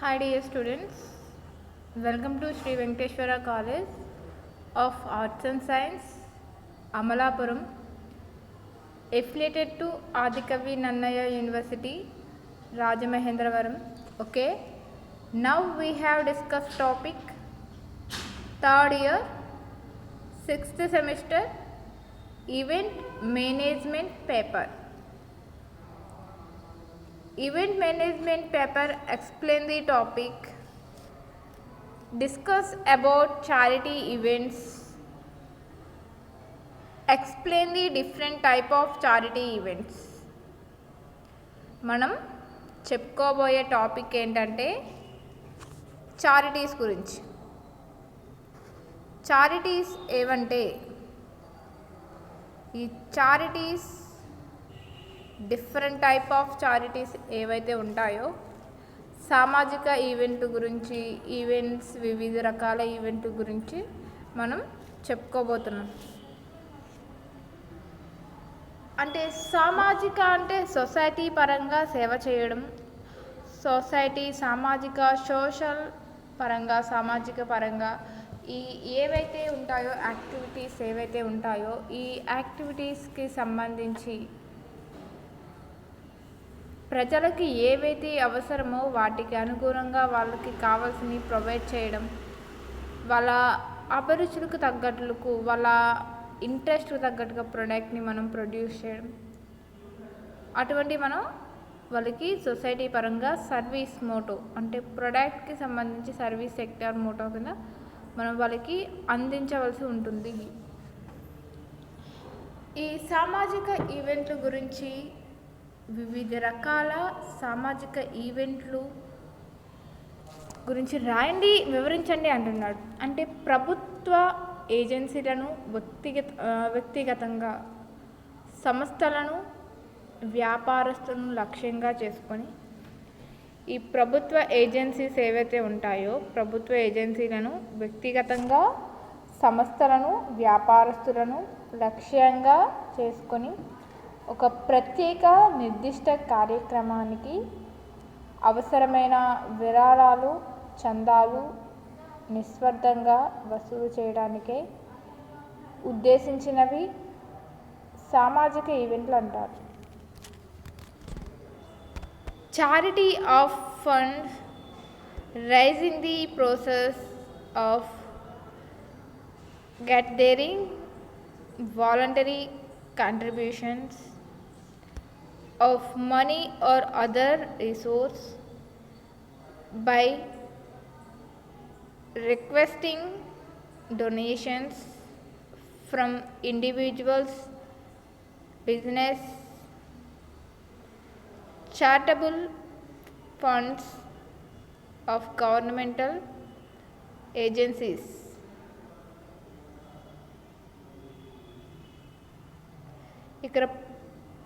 Hi dear students, welcome to Sri Venkateshwara College of Arts and Science, Amalapuram, affiliated to Adikavi Nannaya University, Rajamahendravaram. Okay, now we have discussed topic third year, 6th semester, event management paper. Event management paper explain the topic, discuss about charity events, explain the different type of charity events. మనం చెప్పుకోబోయే topic ఏంటంటే charities గురించి. Charities ఏవంటే ఈ charities different type of charities ఏవైతే ఉంటాయో సామాజిక event గురించి, ఈవెంట్స్ వివిధ రకాల ఈవెంట్ గురించి మనం చెప్పుకోబోతున్నాం. అంటే సామాజిక అంటే సొసైటీ పరంగా సేవ చేయడం, సొసైటీ సామాజిక సోషల్ పరంగా సామాజిక పరంగా ఈ ఏవైతే ఉంటాయో యాక్టివిటీస్ ఏవైతే ఉంటాయో ఈ యాక్టివిటీస్కి సంబంధించి ప్రజలకి ఏవైతే అవసరమో వాటికి అనుగుణంగా వాళ్ళకి కావాల్సినవి ప్రొవైడ్ చేయడం, వాళ్ళ అభిరుచులకు తగ్గట్లుకు వాళ్ళ ఇంట్రెస్ట్కి తగ్గట్టుగా ప్రోడక్ట్ని మనం ప్రొడ్యూస్ చేయడం, అటువంటి మనం వాళ్ళకి సొసైటీ పరంగా సర్వీస్ మోటో అంటే ప్రోడక్ట్కి సంబంధించి సర్వీస్ సెక్టర్ మోటో కింద మనం వాళ్ళకి అందించవలసి ఉంటుంది. ఈ సామాజిక ఈవెంట్ల గురించి వివిధ రకాల సామాజిక ఈవెంట్లు గురించి రాయండి, వివరించండి అంటున్నాడు. అంటే ప్రభుత్వ ఏజెన్సీలను వ్యక్తిగతంగా సంస్థలను వ్యాపారస్తులను లక్ష్యంగా చేసుకొని ఈ ప్రభుత్వ ఏజెన్సీస్ ఏవైతే ఉంటాయో ప్రభుత్వ ఏజెన్సీలను వ్యక్తిగతంగా సంస్థలను వ్యాపారస్తులను లక్ష్యంగా చేసుకొని ఒక ప్రత్యేక నిర్దిష్ట కార్యక్రమానికి అవసరమైన విరాళాలు చందాలు నిస్వార్థంగా వసూలు చేయడానికే ఉద్దేశించినవి సామాజిక ఈవెంట్లు అంటారు. Charity of funds raising the process of gathering voluntary contributions of money or other resource by requesting donations from individuals, business, charitable funds of governmental agencies. ఇక్కడ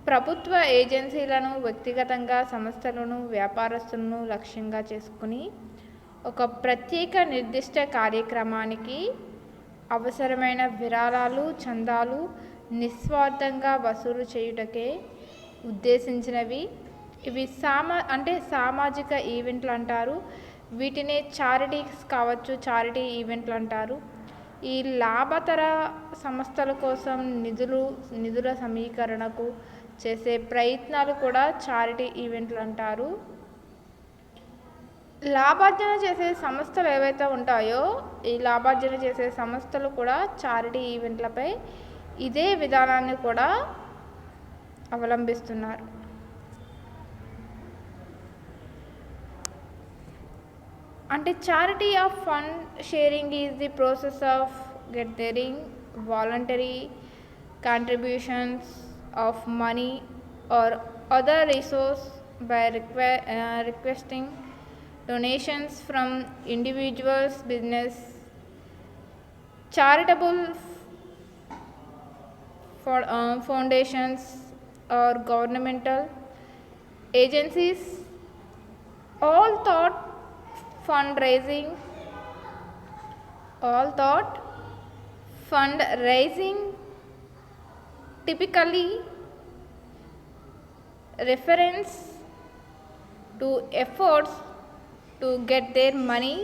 ప్రభుత్వ ఏజెన్సీలను వ్యక్తిగతంగా సంస్థలను వ్యాపారస్తులను లక్ష్యంగా చేసుకుని ఒక ప్రత్యేక నిర్దిష్ట కార్యక్రమానికి అవసరమైన విరాళాలు చందాలు నిస్వార్థంగా వసూలు చేయుటకే ఉద్దేశించినవి. ఇవి సామాజిక ఈవెంట్లు అంటారు. వీటిని చారిటీస్ కావచ్చు, చారిటీ ఈవెంట్లు అంటారు. ఈ లాభతర సంస్థల కోసం నిధుల సమీకరణకు చేసే ప్రయత్నాలు కూడా చారిటీ ఈవెంట్లు అంటారు. లాభార్జన చేసే సంస్థలు ఏవైతే ఉంటాయో ఈ లాభార్జన చేసే సంస్థలు కూడా చారిటీ ఈవెంట్లపై ఇదే విధానాన్ని కూడా అవలంబిస్తున్నారు. అంటే charity of fund sharing is the process of gathering voluntary contributions of money or other resource by requesting donations from individuals, business, charitable foundations or governmental agencies. All thought fundraising typically reference to efforts to get their money.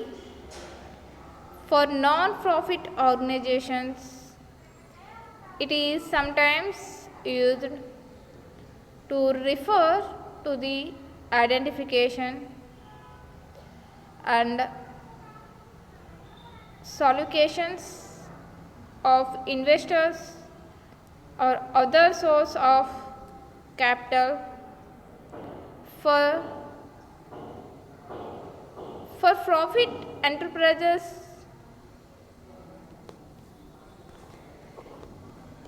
For non-profit organizations, it is sometimes used to refer to the identification and solutions of investors or other source of capital for profit enterprises.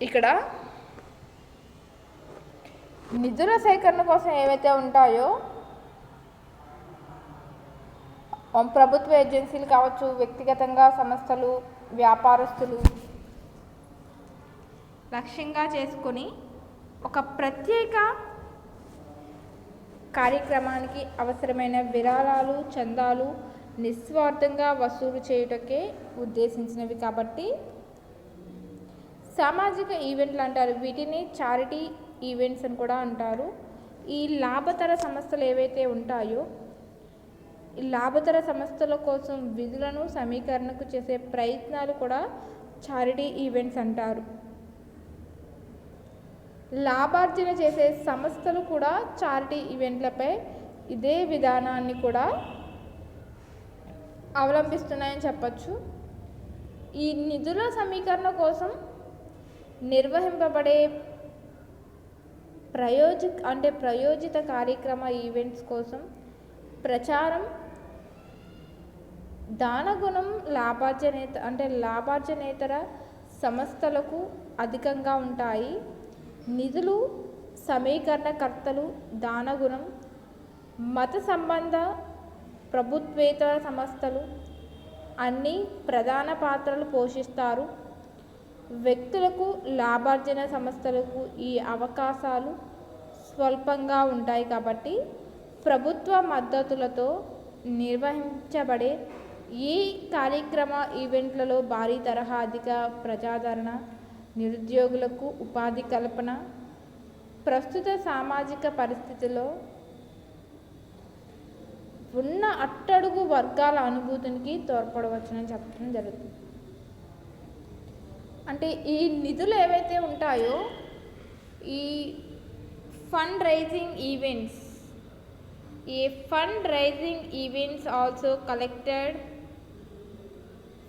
ఇక్కడ నిధుల సేకరణ కోసం ఏవైతే ఉంటాయో ప్రభుత్వ ఏజెన్సీలు కావచ్చు, వ్యక్తిగతంగా సంస్థలు, వ్యాపారస్తులు లక్ష్యంగా చేసుకొని ఒక ప్రత్యేక కార్యక్రమానికి అవసరమైన విరాళాలు, చందాలు నిస్వార్థంగా వసూలు చేయుటకే ఉద్దేశించినవి కాబట్టి సామాజిక ఈవెంట్లు అంటారు. వీటిని చారిటీ ఈవెంట్స్ అని కూడా అంటారు. ఈ లాభతర సంస్థలు ఏవైతే ఉంటాయో ఈ లాభతర సంస్థల కోసం విధులను సమీకరణకు చేసే ప్రయత్నాలు కూడా చారిటీ ఈవెంట్స్ అంటారు. లాభార్జన చేసే సంస్థలు కూడా చారిటీ ఈవెంట్లపై ఇదే విధానాన్ని కూడా అవలంబిస్తున్నాయని చెప్పచ్చు. ఈ నిధుల సమీకరణ కోసం నిర్వహింపబడే ప్రయోజిత కార్యక్రమ ఈవెంట్స్ కోసం ప్రచారం, దానగుణం లాభార్జనేతర సంస్థలకు అధికంగా ఉంటాయి. నిధులు సమీకరణకర్తలు దానగుణం, మత సంబంధ ప్రభుత్వేతర సంస్థలు అన్ని ప్రధాన పాత్రలు పోషిస్తారు. వ్యక్తులకు, లాభార్జన సంస్థలకు ఈ అవకాశాలు స్వల్పంగా ఉంటాయి కాబట్టి ప్రభుత్వ మద్దతులతో నిర్వహించబడే ఈ కార్యక్రమ ఈవెంట్లలో భారీ తరహా అధిక ప్రజాదరణ, నిరుద్యోగులకు ఉపాధి కల్పన, ప్రస్తుత సామాజిక పరిస్థితిలో ఉన్న అట్టడుగు వర్గాల అనుభూతికి తోడ్పడవచ్చునని చెప్పడం జరుగుతుంది. అంటే ఈ నిధులు ఏవైతే ఉంటాయో ఈ fund raising events also collected.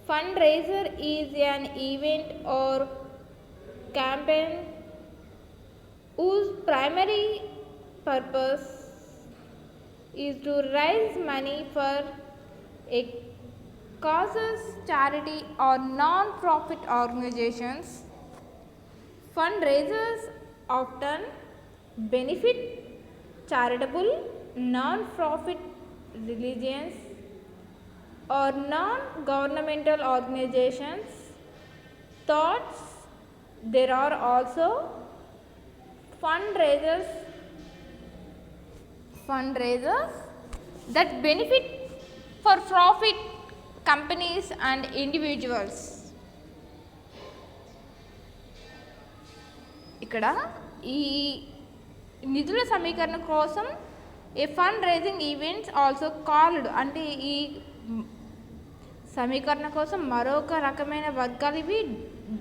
Fundraiser is an event or campaign whose primary purpose is to raise money for a causes, charity or non-profit organizations. Fundraisers often benefit charitable, non-profit, religious or non-governmental organizations. Thoughts there are also fundraisers that benefit for profit companies and individuals. ఇక్కడ ఈ నిధుల సమీకరణ కోసం a fund raising events also called, అంటే ఈ సమీకరణ కోసం మరొక రకమైన వర్గాలు ఇవి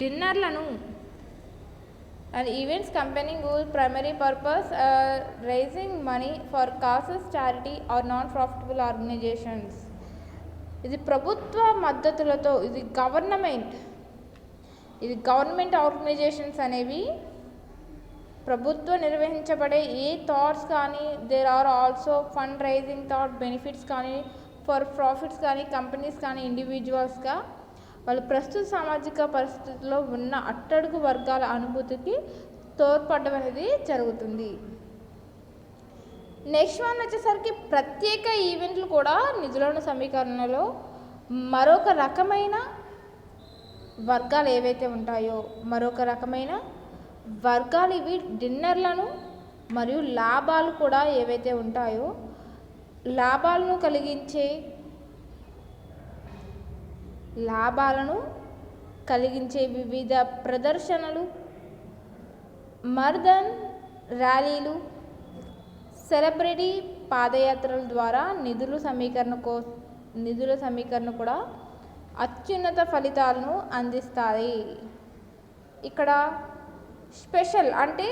డిన్నర్లను and events campaigning whose primary purpose raising money for causes, charity or non-profitable organizations. ఇది ప్రభుత్వ మద్దతులతో, ఇది గవర్నమెంట్ ఆర్గనైజేషన్స్ అనేవి ప్రభుత్వం నిర్వహించబడే ఏ థాట్స్ కానీ, there are also fund raising that benefits కానీ, ఫర్ ప్రాఫిట్స్ కానీ, కంపెనీస్ కానీ, ఇండివిజువల్స్గా వాళ్ళు ప్రస్తుత సామాజిక పరిస్థితుల్లో ఉన్న అట్టడుగు వర్గాల అనుభూతికి తోడ్పడడం అనేది జరుగుతుంది. నెక్స్ట్ వన్ వచ్చేసరికి ప్రత్యేక ఈవెంట్లు కూడా నిధుల సమీకరణలో మరొక రకమైన వర్గాలు ఏవైతే ఉంటాయో ఇవి డిన్నర్లను మరియు లాభాలు కూడా ఏవైతే ఉంటాయో లాభాలను కలిగించే వివిధ ప్రదర్శనలు, మర్దన్ ర్యాలీలు, సెలబ్రిటీ పాదయాత్రల ద్వారా నిధుల సమీకరణ కూడా అత్యున్నత ఫలితాలను అందిస్తాయి. ఇక్కడ స్పెషల్ అంటే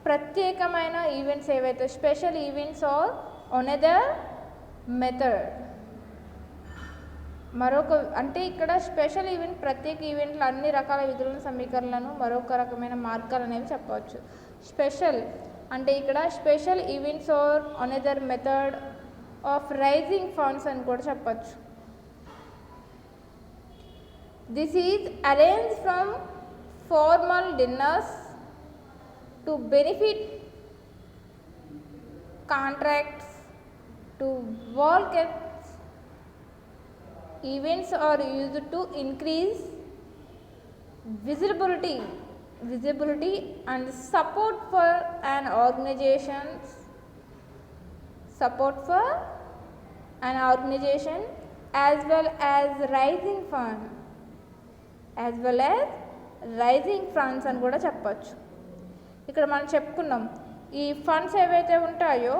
ప్రత్యేకమైన ఈవెంట్స్ ఏవైతే special events are another method. అంటే ఇక్కడ స్పెషల్ ఈవెంట్ ప్రత్యేక ఈవెంట్లు అన్ని రకాల విధుల సమీకరణలను మరొక రకమైన మార్గాలు అనేవి చెప్పవచ్చు. స్పెషల్ అంటే ఇక్కడ special events are another method of raising funds అని కూడా చెప్పచ్చు. This is arrange from formal dinners to benefit contracts to volcans. Events are used to increase visibility and support for an organization as well as rising funds అని కూడా చెప్పచ్చు. ఇక్కడ మనం చెప్పుకున్నాం ఈ ఫండ్స్ ఏవైతే ఉంటాయో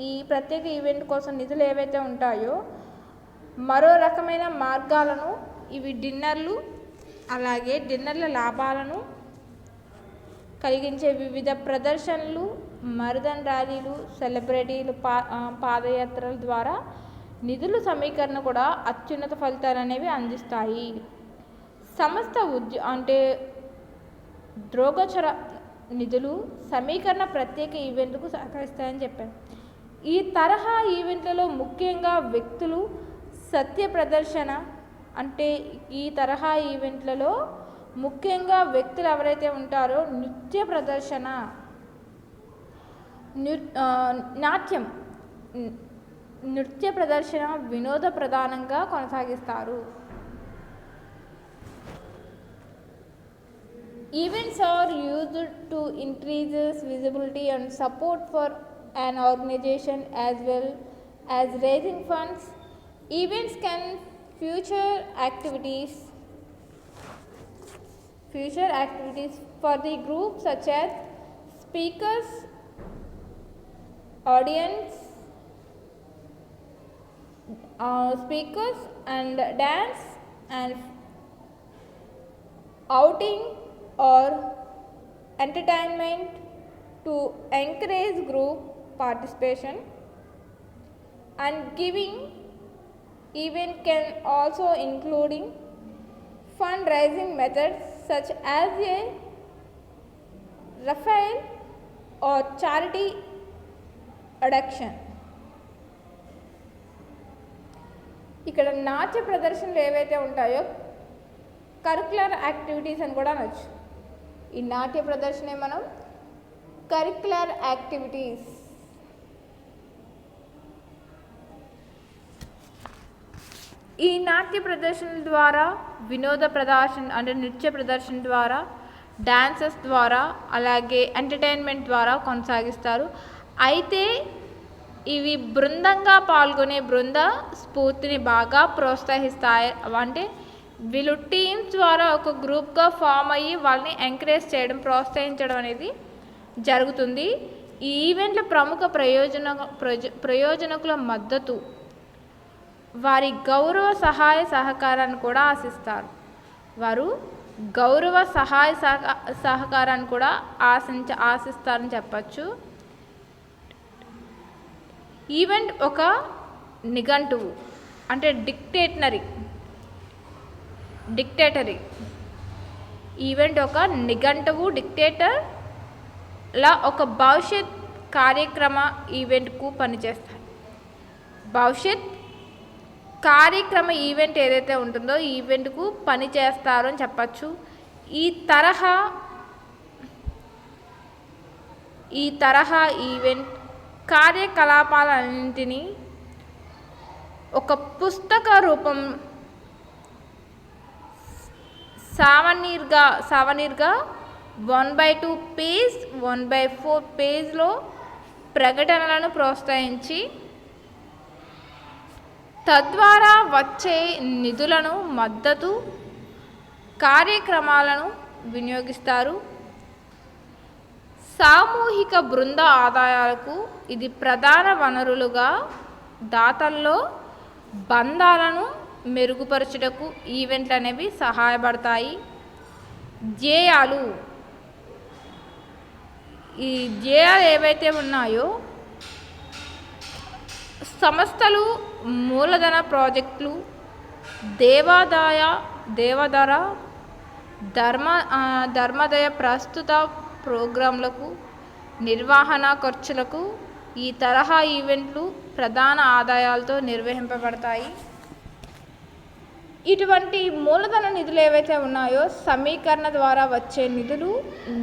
ఈ ప్రత్యేక ఈవెంట్ కోసం నిధులు ఏవైతే ఉంటాయో మరో రకమైన మార్గాలను ఇవి డిన్నర్లు అలాగే డిన్నర్ల లాభాలను కలిగించే వివిధ ప్రదర్శనలు మరదన్ ర్యాలీలు సెలబ్రిటీలు పాదయాత్రల ద్వారా నిధుల సమీకరణ కూడా అత్యున్నత ఫలితాలు అనేవి అందిస్తాయి. సంస్థ అంటే ద్రోగోచర నిధులు సమీకరణ ప్రత్యేక ఈవెంట్లకు సహకరిస్తాయని చెప్పాను. ఈ తరహా ఈవెంట్లలో ముఖ్యంగా వ్యక్తులు సత్య ప్రదర్శన అంటే ఈ తరహా ఈవెంట్లలో ముఖ్యంగా వ్యక్తులు ఎవరైతే ఉంటారో నృత్య ప్రదర్శన నృత్య ప్రదర్శన వినోద ప్రధానంగా కొనసాగిస్తారు. Events are used to increase visibility and support for an organization as well as raising funds. Events can feature activities for the group such as speakers, and dance and outing or entertainment to encourage group participation. And giving event can also including fundraising methods such as a raffle or charity auction. ఇక్కడ నాట్య ప్రదర్శనలు ఏవైతే ఉంటాయో curricular activities అని కూడా అనొచ్చు. ఈ నాట్య ప్రదర్శన మనం కరిక్యులర్ యాక్టివిటీస్. ఈ నాట్య ప్రదర్శనల ద్వారా వినోద ప్రదర్శన అంటే నృత్య ప్రదర్శన ద్వారా డాన్సెస్ ద్వారా అలాగే ఎంటర్టైన్మెంట్ ద్వారా కొనసాగిస్తారు. అయితే ఇవి బృందంగా పాల్గొనే బృంద స్ఫూర్తిని బాగా ప్రోత్సహిస్తాయి. అంటే వీళ్ళు టీమ్స్ ద్వారా ఒక గ్రూప్గా ఫామ్ అయ్యి వాళ్ళని ఎంకరేజ్ చేయడం ప్రోత్సహించడం అనేది జరుగుతుంది. ఈ ఈవెంట్ల ప్రముఖ ప్రయోజనకుల మద్దతు వారి గౌరవ సహాయ సహకారాన్ని కూడా ఆశిస్తారు. వారు గౌరవ సహాయ సహకారాన్ని కూడా ఆశిస్తారని చెప్పచ్చు. ఈవెంట్ ఒక నిఘంటువు అంటే డిక్టేటరీ ఈవెంట్ ఒక నిఘంటువు డిక్టేటర్లా ఒక భవిష్యత్ కార్యక్రమ ఈవెంట్కు పనిచేస్తాయి. భవిష్యత్ కార్యక్రమ ఈవెంట్ ఏదైతే ఉంటుందో ఈ ఈవెంట్కు పనిచేస్తారు అని చెప్పచ్చు. ఈ తరహా ఈవెంట్ కార్యకలాపాలన్నింటినీ ఒక పుస్తక రూపం సావనీర్గా 1/2 పేజ్ 1/4 పేజ్లో ప్రకటనలను ప్రోత్సహించి తద్వారా వచ్చే నిధులను మద్దతు కార్యక్రమాలను వినియోగిస్తారు. సామూహిక బృంద ఆదాయాలకు ఇది ప్రధాన వనరులుగా దాతల్లో బంధాలను మెరుగుపరచుటకు ఈవెంట్లు అనేవి సహాయపడతాయి. ధ్యేయాలు, ఈ ధ్యేయాలు ఏవైతే ఉన్నాయో సంస్థలు మూలధన ప్రాజెక్టులు, దేవాదాయ ధర్మదయ ప్రస్తుత ప్రోగ్రాంలకు నిర్వహణ ఖర్చులకు ఈ తరహా ఈవెంట్లు ప్రధాన ఆదాయాలతో నిర్వహింపబడతాయి. ఇటువంటి మూలధన నిధులు ఏవైతే ఉన్నాయో సమీకరణ ద్వారా వచ్చే నిధులు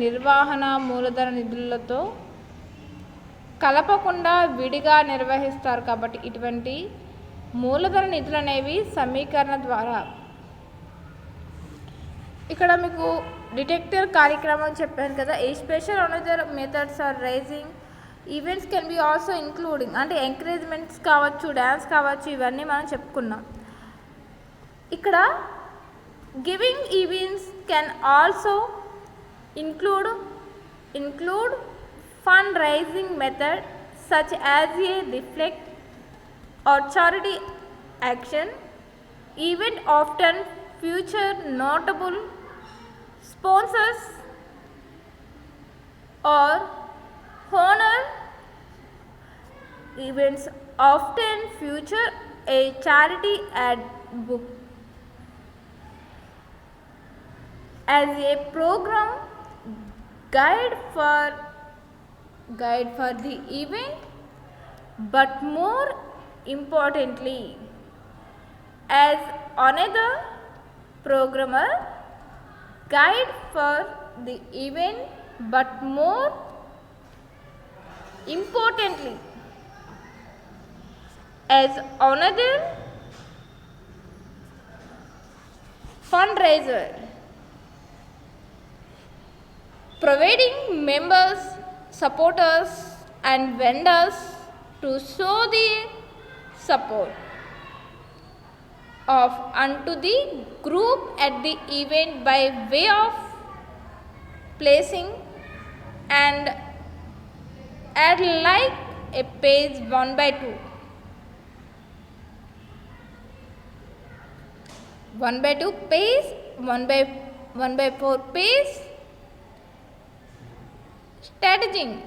నిర్వహణ మూలధన నిధులతో కలపకుండా విడిగా నిర్వహిస్తారు. కాబట్టి ఇటువంటి మూలధన నిధులు అనేవి సమీకరణ ద్వారా. ఇక్కడ మీకు డిటెక్టర్ కార్యక్రమం చెప్పాను కదా. A special another methods or raising events can be also including, అంటే ఎంకరేజ్మెంట్స్ కావచ్చు, డ్యాన్స్ కావచ్చు, ఇవన్నీ మనం చెప్పుకున్నాం. ఇక్కడ giving events can also include fundraising method such as a reflect or charity action. Event often feature notable sponsors or honor. Events often feature a charity ad book as a program guide for the event, but more importantly as another programmer guide for the event, but more importantly as another fundraiser, providing members, supporters and vendors to show their support of unto the group at the event by way of placing and add like a page 1/2, 1/2 page, 1/4 page strategizing,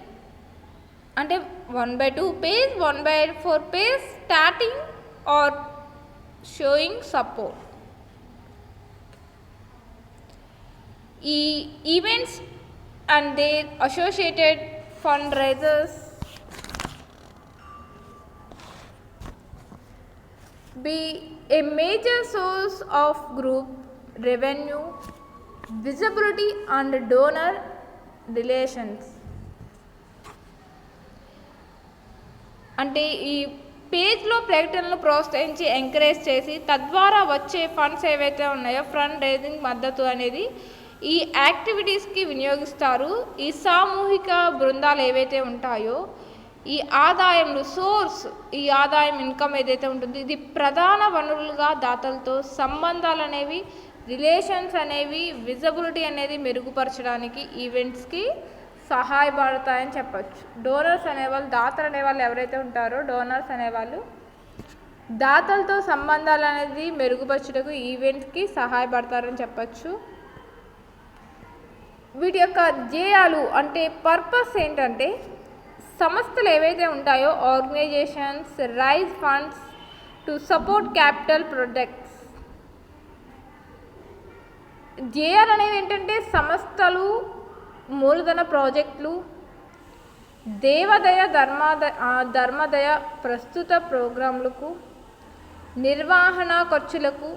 అంటే 1/2 page, 1/4 page starting or showing support. ఈ events and their associated fund raisers be a major source of group revenue, visibility and donor relations. అంటే ఈ పేజ్లో ప్రకటనలు ప్రోత్సహించి encourage చేసి తద్వారా వచ్చే ఫండ్స్ ఏవైతే ఉన్నాయో ఫండ్ రైజింగ్ మద్దతు అనేది ఈ యాక్టివిటీస్కి వినియోగిస్తారు. ఈ సామూహిక బృందాలు ఏవైతే ఉంటాయో ఈ ఆదాయంలో సోర్స్, ఈ ఆదాయం ఇన్కమ్ ఏదైతే ఉంటుందో ఇది ప్రధాన వనరులుగా దాతలతో సంబంధాలు అనేవి, రిలేషన్స్ అనేవి, విజిబిలిటీ అనేది మెరుగుపరచడానికి ఈవెంట్స్కి సహాయపడతాయని చెప్పచ్చు. డోనర్స్ అనేవాళ్ళు, దాతలు అనేవాళ్ళు ఎవరైతే ఉంటారో డోనర్స్ అనేవాళ్ళు దాతలతో సంబంధాలు అనేది మెరుగుపరచుటకు ఈవెంట్కి సహాయపడతారని చెప్పచ్చు. వీటి యొక్క ధ్యేయాలు అంటే పర్పస్ ఏంటంటే సంస్థలు ఏవైతే ఉంటాయో organizations raise funds to support capital projects. ధ్యేయాలు అనేవి ఏంటంటే సంస్థలు, మూలధన ప్రాజెక్టులు, ధర్మదయ ప్రస్తుత ప్రోగ్రాంలకు, నిర్వహణ ఖర్చులకు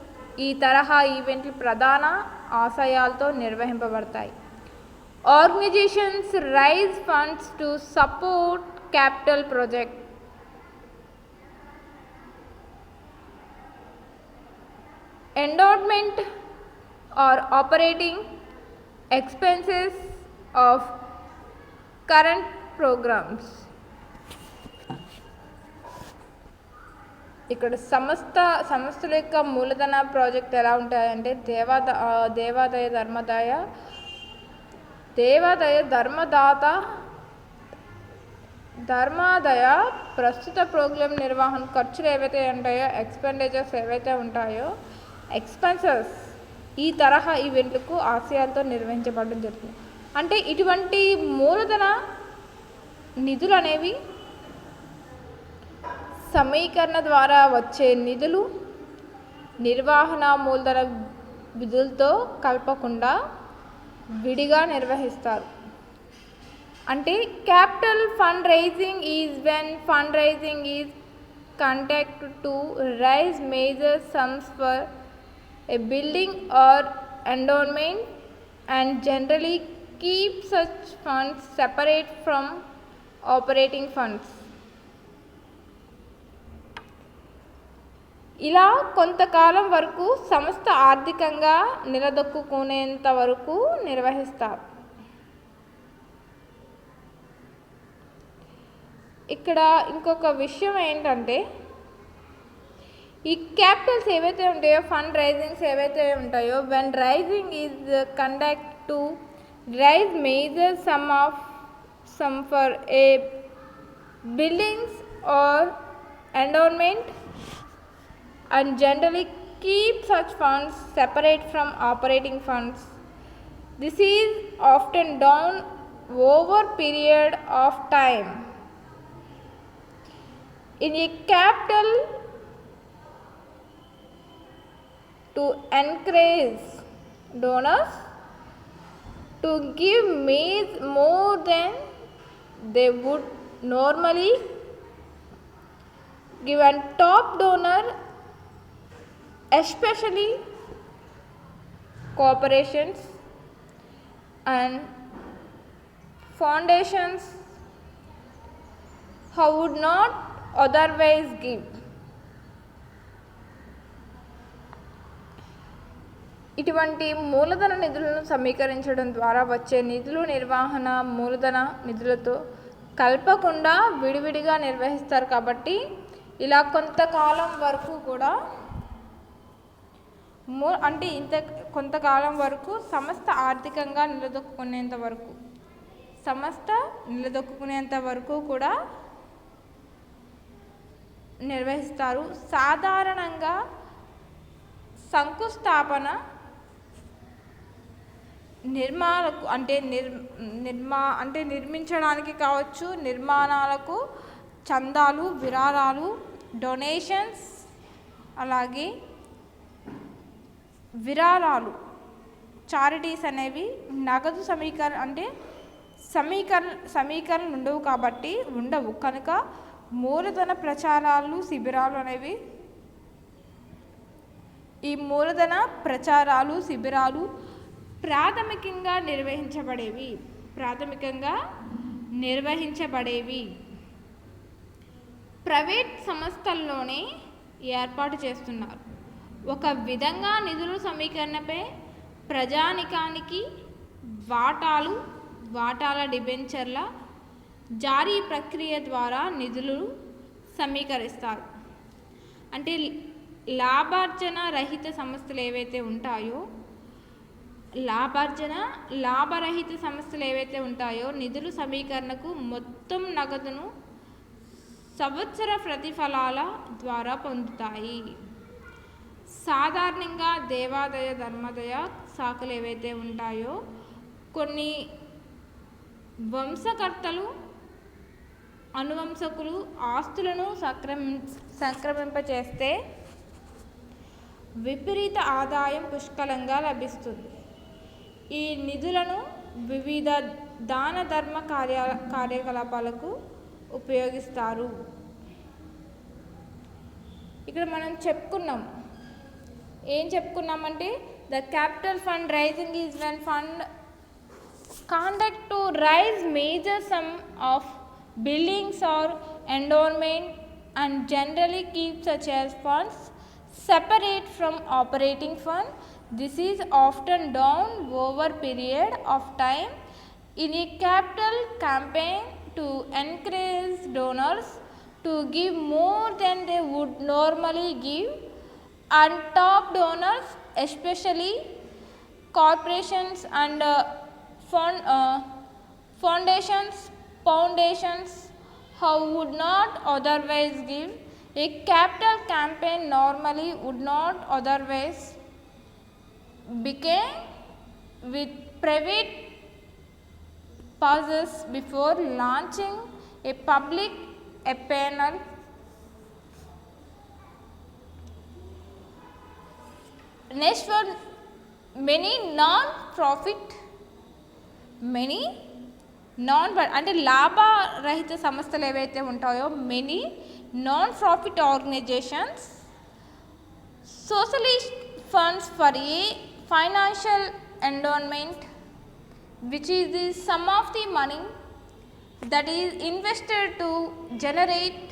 ఈ తరహా ఈవెంట్లు ప్రధాన ఆశయాలతో నిర్వహింపబడతాయి. Organizations raise funds to support capital project. Endowment or operating expenses of current programs. ఇక్కడ సంస్థల యొక్క మూలధన ప్రాజెక్ట్ ఎలా ఉంటాయంటే దేవాదాయ ధర్మదాత ధర్మాదాయ ప్రస్తుత ప్రోగ్రాం నిర్వహణ ఖర్చులు ఏవైతే ఉంటాయో, ఎక్స్పెండిచర్స్ ఏవైతే ఉంటాయో, ఎక్స్పెన్సెస్ ఈ తరహా ఈవెంట్లకు ఆశయాలతో నిర్వహించబడడం జరుగుతుంది. అంటే ఇటువంటి మూలధన నిధులు అనేవి సమీకరణ ద్వారా వచ్చే నిధులు నిర్వహణ మూలధన విధులతో కలపకుండా విడిగా నిర్వహిస్తారు. అంటే capital fund raising is when fund raising is conducted to raise major sums for a building or endowment and generally keep such funds separate from operating funds. ఇలా కొంతకాలం వరకు సంస్థ ఆర్థికంగా నిలదొక్కునేంత వరకు నిర్వహిస్తారు. ఇక్కడ ఇంకొక విషయం ఏంటంటే, ఈ క్యాపిటల్స్ ఏవైతే ఉంటాయో, ఫండ్ రైజింగ్స్ ఏవైతే ఉంటాయో, when raising is conduct to raise major sum for a buildings or endowment and generally keep such funds separate from operating funds. This is often done over period of time. In a capital to encourage donors to give more than they would normally give, and top donor, especially corporations and foundations who would not otherwise give. ఇటువంటి మూలధన నిధులను సమీకరించడం ద్వారా వచ్చే నిధులు నిర్వహణ మూలధన నిధులతో కలపకుండా విడివిడిగా నిర్వహిస్తారు. కాబట్టి ఇలా కొంతకాలం వరకు కూడా అంటే కొంతకాలం వరకు సంస్థ ఆర్థికంగా నిలదొక్కునేంత వరకు కూడా నిర్వహిస్తారు. సాధారణంగా శంకుస్థాపన నిర్మించడానికి కావచ్చు, నిర్మాణాలకు చందాలు, విరాళాలు, డొనేషన్స్, అలాగే విరాళాలు, చారిటీస్ అనేవి నగదు సమీకరణ ఉండవు కనుక మూలధన ప్రచారాలు, శిబిరాలు అనేవి ఈ మూలధన ప్రచారాలు, శిబిరాలు ప్రాథమికంగా నిర్వహించబడేవి ప్రైవేట్ సంస్థల్లోనే ఏర్పాటు చేస్తున్నారు. ఒక విధంగా నిధుల సమీకరణపై ప్రజానికానికి వాటాల డిబెంచర్ల జారీ ప్రక్రియ ద్వారా నిధులు సమీకరిస్తారు. అంటే లాభార్జన రహిత సంస్థలు ఏవైతే ఉంటాయో, నిధుల సమీకరణకు మొత్తం నగదును సంవత్సర ప్రతిఫలాల ద్వారా పొందుతాయి. సాధారణంగా దేవాదాయ, ధర్మాదాయ శాఖలు ఏవైతే ఉంటాయో, కొన్ని వంశకర్తలు, అనువంశకులు ఆస్తులను సంక్రమింపచేస్తే విపరీత ఆదాయం పుష్కలంగా లభిస్తుంది. ఈ నిధులను వివిధ దాన ధర్మ కార్యకలాపాలకు ఉపయోగిస్తారు. ఇక్కడ మనం చెప్పుకున్నామంటే the capital fund raising is when fund conduct to raise major sum of buildings or endowment and generally keep such as funds separate from operating fund. This is often done over period of time in a capital campaign to encourage donors to give more than they would normally give, and top donors, especially corporations and foundations how would not otherwise give. A capital campaign normally would not otherwise begin with private pauses before launching a public panel. Next one, many అంటే లాభరహిత సంస్థలు ఏవైతే ఉంటాయో many non profit organizations socialist funds for a financial endowment which is the sum of the money that is invested to generate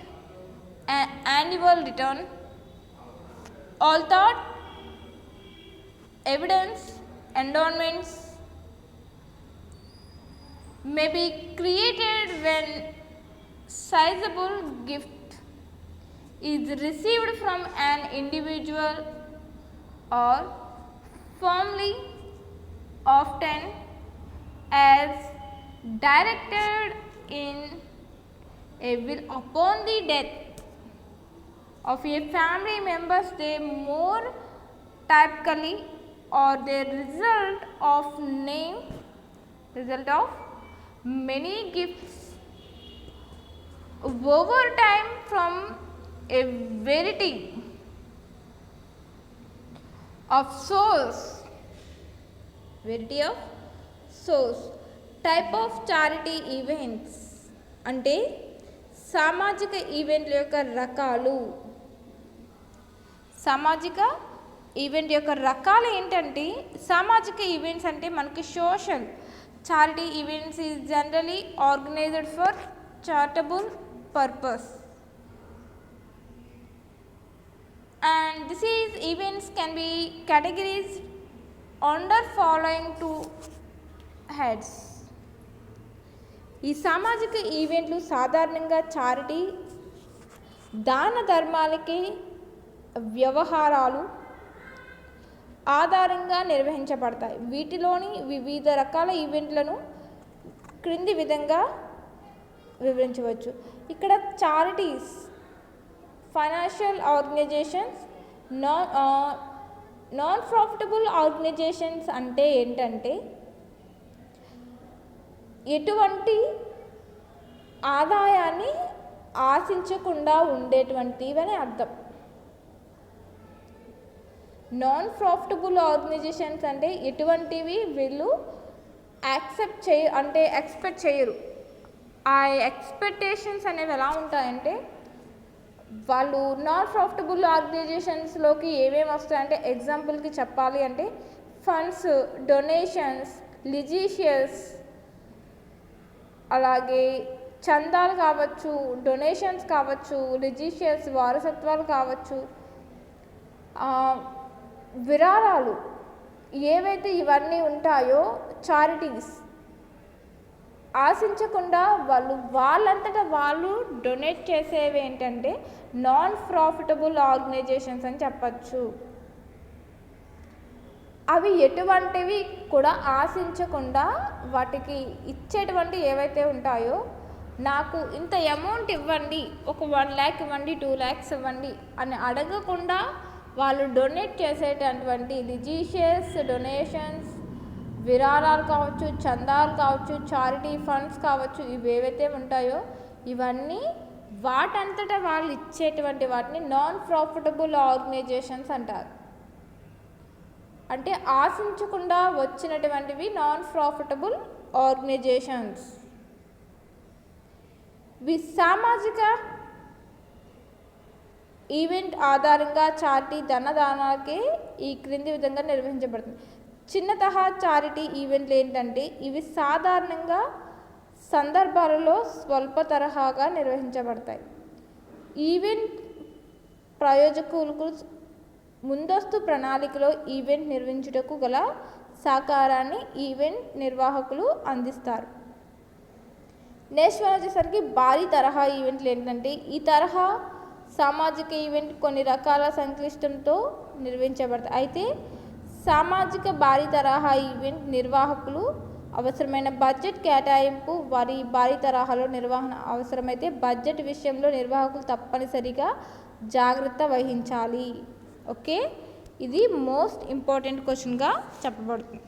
an annual return. All thought evidence endowments may be created when sizable gift is received from an individual or family, often as directed in a will upon the death of a family members. They more typically or the result of many gifts over time from a variety of source type of charity events అంటే సామాజిక ఈవెంట్ల యొక్క రకాలు. సామాజిక event యొక్క రకాలు ఏంటంటే, సామాజిక events అంటే మనకి social charity events is generally organised for charitable purpose and this is events can be categorized under following two heads. ఈ సామాజిక ఈవెంట్లు సాధారణంగా చారిటీ, దాన ధర్మాలకి వ్యవహారాలు ఆధారంగా నిర్వహించబడతాయి. వీటిలోని వివిధ రకాల ఈవెంట్లను క్రింది విధంగా వివరించవచ్చు. ఇక్కడ charities, financial organizations, non profitable organizations అంటే ఏంటంటే ఎటువంటి ఆదాయాన్ని ఆశించకుండా ఉండేటువంటివి అని అర్థం. నాన్ ప్రాఫిటబుల్ ఆర్గనైజేషన్స్ అంటే ఎటువంటివి వీళ్ళు ఎక్స్పెక్ట్ చేయరు. ఆ ఎక్స్పెక్టేషన్స్ అనేవి ఎలా ఉంటాయంటే, వాళ్ళు నాన్ ప్రాఫిటబుల్ ఆర్గనైజేషన్స్లోకి ఏమేమి వస్తాయంటే, ఎగ్జాంపుల్కి చెప్పాలి అంటే ఫండ్స్, డొనేషన్స్, లిజిషియస్, అలాగే చందాలు కావచ్చు, డొనేషన్స్ కావచ్చు, లిజిషియస్ వారసత్వాలు కావచ్చు, విరాళాలు ఏవైతే ఇవన్నీ ఉంటాయో చారిటీస్ ఆశించకుండా వాళ్ళంతటా వాళ్ళు డొనేట్ చేసేవి ఏంటంటే నాన్ ప్రాఫిటబుల్ ఆర్గనైజేషన్స్ అని చెప్పచ్చు. అవి ఎటువంటివి కూడా ఆశించకుండా వాటికి ఇచ్చేటువంటి ఏవైతే ఉంటాయో, నాకు ఇంత అమౌంట్ ఇవ్వండి, ఒక 1 lakh ఇవ్వండి, 2 lakhs ఇవ్వండి అని అడగకుండా వాళ్ళు డొనేట్ చేసేటటువంటి లిజిషియస్ డొనేషన్స్, విరాళాలు కావచ్చు, చందాలు కావచ్చు, చారిటీ ఫండ్స్ కావచ్చు, ఇవి ఏవైతే ఉంటాయో ఇవన్నీ వాటంతటా వాళ్ళు ఇచ్చేటువంటి వాటిని నాన్ ప్రాఫిటబుల్ ఆర్గనైజేషన్స్ అంటారు. అంటే ఆశించకుండా వచ్చినటువంటివి నాన్ ప్రాఫిటబుల్ ఆర్గనైజేషన్స్. సామాజిక ఈవెంట్ ఆధారంగా చారిటీ ధనదానాలకే ఈ క్రింది విధంగా నిర్వహించబడుతుంది. చిన్న తరహా చారిటీ ఈవెంట్లు ఏంటంటే, ఇవి సాధారణంగా సందర్భాలలో స్వల్ప తరహాగా నిర్వహించబడతాయి. ఈవెంట్ ప్రాయోజకులకు ముందస్తు ప్రణాళికలో ఈవెంట్ నిర్వహించుటకు గల సహకారాన్ని ఈవెంట్ నిర్వాహకులు అందిస్తారు. నెక్స్ట్ వన్ వచ్చేసరికి భారీ తరహా ఈవెంట్లు ఏంటంటే, ఈ తరహా సామాజిక ఈవెంట్ కొన్ని రకాల సంక్లిష్టంతో నిర్వహించబడతాయి. అయితే సామాజిక భారీ తరహా ఈవెంట్ నిర్వాహకులు అవసరమైన బడ్జెట్ కేటాయింపు భారీ తరహాలో నిర్వహణ అవసరమైతే బడ్జెట్ విషయంలో నిర్వాహకులు తప్పనిసరిగా జాగ్రత్త వహించాలి. ఓకే, ఇది మోస్ట్ ఇంపార్టెంట్ క్వశ్చన్గా చెప్పబడుతుంది.